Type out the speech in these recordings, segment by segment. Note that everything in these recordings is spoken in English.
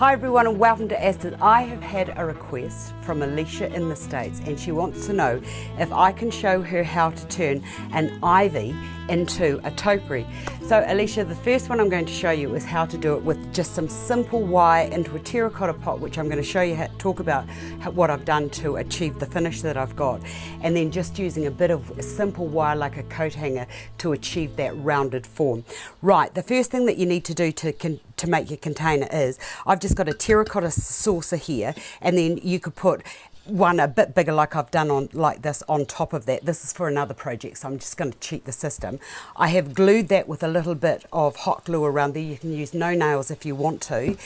Hi everyone and welcome to Astar. I have had a request from Alicia in the States and she wants to know if I can show her how to turn an ivy into a topiary. So Alicia, the first one I'm going to show you is how to do it with just some simple wire into a terracotta pot, which I'm going to show you talk about what I've done to achieve the finish that I've got, and then just using a bit of simple wire like a coat hanger to achieve that rounded form. Right, the first thing that you need to do to make your container is, I've just got a terracotta saucer here, and then you could put one a bit bigger like I've done on like this on top of that. This is for another project, so I'm just going to cheat the system. I have glued that with a little bit of hot glue around there. You can use no nails if you want to,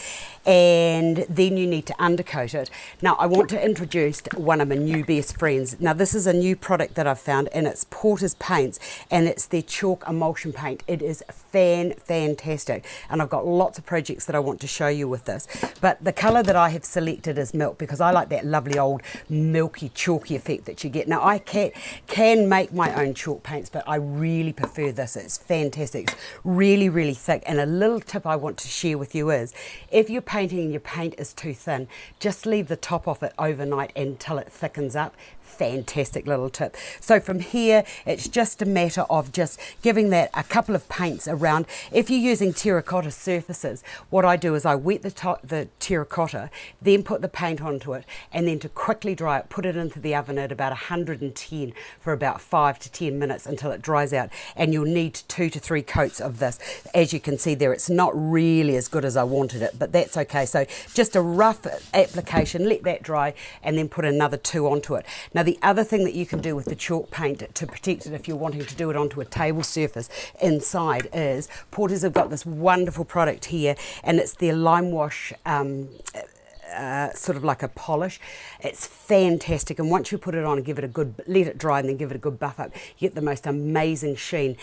and then you need to undercoat it. Now I want to introduce one of my new best friends. Now this is a new product that I've found, and it's Porter's Paints, and it's their chalk emulsion paint. It is fantastic, and I've got lots of projects that I want to show you with this, but the colour that I have selected is milk because I like that lovely old milky chalky effect that you get. Now I can make my own chalk paints, but I really prefer this. It's fantastic. It's really thick. And a little tip I want to share with you is, if you're painting and your paint is too thin, just leave the top off it overnight until it thickens up. Fantastic little tip. So from here it's just a matter of just giving that a couple of paints around. If you're using terracotta surfaces, what I do is I wet the terracotta, then put the paint onto it, and then to quickly dry it, put it into the oven at about 110 for about 5 to 10 minutes until it dries out, and you'll need 2 to 3 coats of this. As you can see there, it's not really as good as I wanted it, but that's okay. So just a rough application, let that dry, and then put another 2 onto it. Now the other thing that you can do with the chalk paint to protect it if you're wanting to do it onto a table surface inside is, Porters have got this wonderful product here, and it's their lime wash sort of like a polish. It's fantastic, and once you put it on and give it a good, let it dry and then give it a good buff up, you get the most amazing sheen,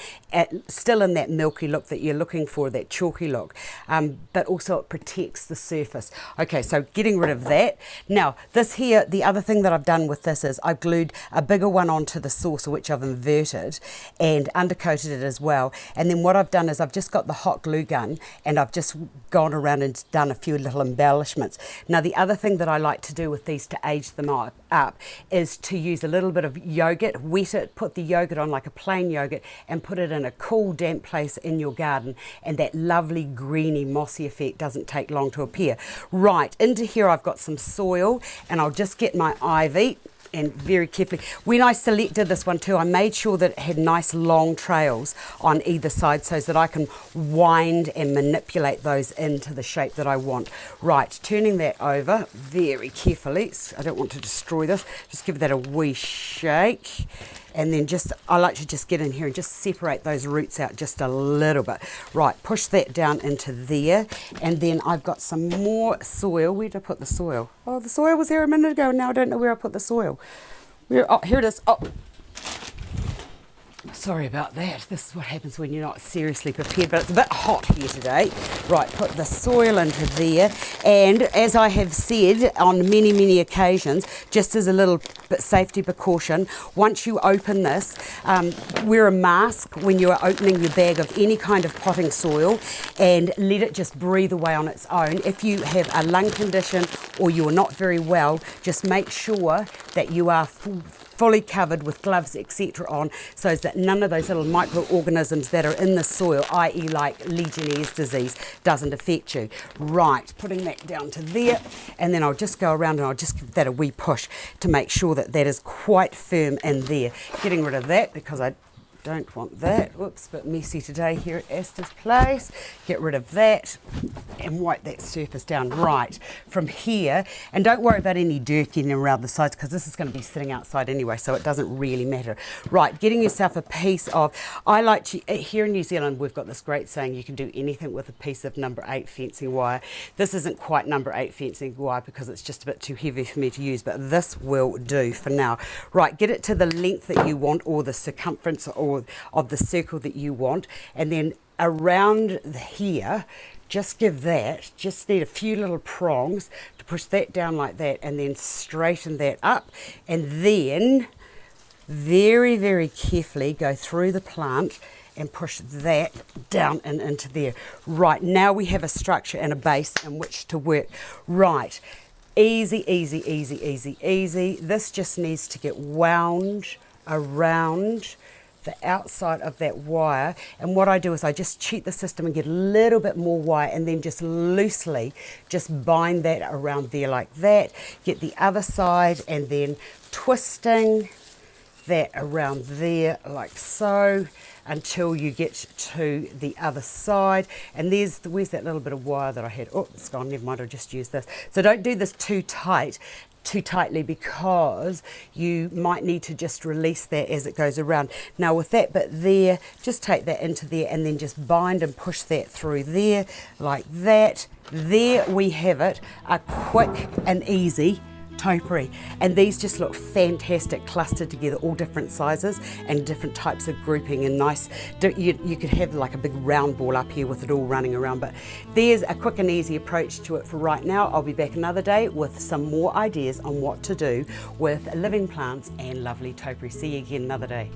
still in that milky look that you're looking for, that chalky look, but also it protects the surface. Okay, so getting rid of that. Now this here, the other thing that I've done with this is I've glued a bigger one onto the saucer, which I've inverted and undercoated it as well, and then what I've done is I've just got the hot glue gun and I've just gone around and done a few little embellishments. Now the other thing that I like to do with these to age them up is to use a little bit of yogurt, wet it, put the yogurt on like a plain yogurt, and put it in a cool damp place in your garden, and that lovely greeny mossy effect doesn't take long to appear. Right, into here I've got some soil, and I'll just get my ivy. And very carefully, when I selected this one too, I made sure that it had nice long trails on either side so that I can wind and manipulate those into the shape that I want. Right, turning that over very carefully. I don't want to destroy this. Just give that a wee shake. And then I like to just get in here and just separate those roots out just a little bit. Right, push that down into there. And then I've got some more soil. Where did I put the soil? Oh, the soil was there a minute ago. Now I don't know where I put the soil. Oh, here it is. Oh, sorry about that. This is what happens when you're not seriously prepared, but it's a bit hot here today. Right, put the soil into there, and as I have said on many occasions, just as a little bit safety precaution, once you open this, wear a mask when you are opening your bag of any kind of potting soil, and let it just breathe away on its own. If you have a lung condition or you're not very well, just make sure that you are fully covered with gloves, etc. on, so that none of those little microorganisms that are in the soil, i.e. like Legionnaire's disease, doesn't affect you. Right, putting that down to there, and then I'll just go around and I'll just give that a wee push to make sure that that is quite firm in there. Getting rid of that because I don't want that. Whoops, a bit messy today here at Astar's place. Get rid of that and wipe that surface down. Right, from here, and don't worry about any dirt getting around the sides because this is going to be sitting outside anyway, so it doesn't really matter. Right, getting yourself a piece of, I like to, here in New Zealand we've got this great saying, you can do anything with a piece of number 8 fencing wire. This isn't quite number 8 fencing wire because it's just a bit too heavy for me to use, but this will do for now. Right, get it to the length that you want, or the circumference or of the circle that you want, and then around here just need a few little prongs to push that down like that, and then straighten that up, and then very carefully go through the plant and push that down and into there. Right, now we have a structure and a base in which to work. Right, easy, easy, easy, easy, easy. This just needs to get wound around the outside of that wire, and what I do is I just cheat the system and get a little bit more wire, and then just loosely just bind that around there like that. Get the other side, and then twisting that around there like so until you get to the other side. And where's that little bit of wire that I had? Oh, it's gone, never mind, I'll just use this. So don't do this too tightly, because you might need to just release that as it goes around. Now with that bit there, just take that into there and then just bind and push that through there like that. There we have it, a quick and easy topiary, and these just look fantastic clustered together, all different sizes and different types of grouping, and nice. You could have like a big round ball up here with it all running around, but there's a quick and easy approach to it for right now. I'll be back another day with some more ideas on what to do with living plants and lovely topiary. See you again another day.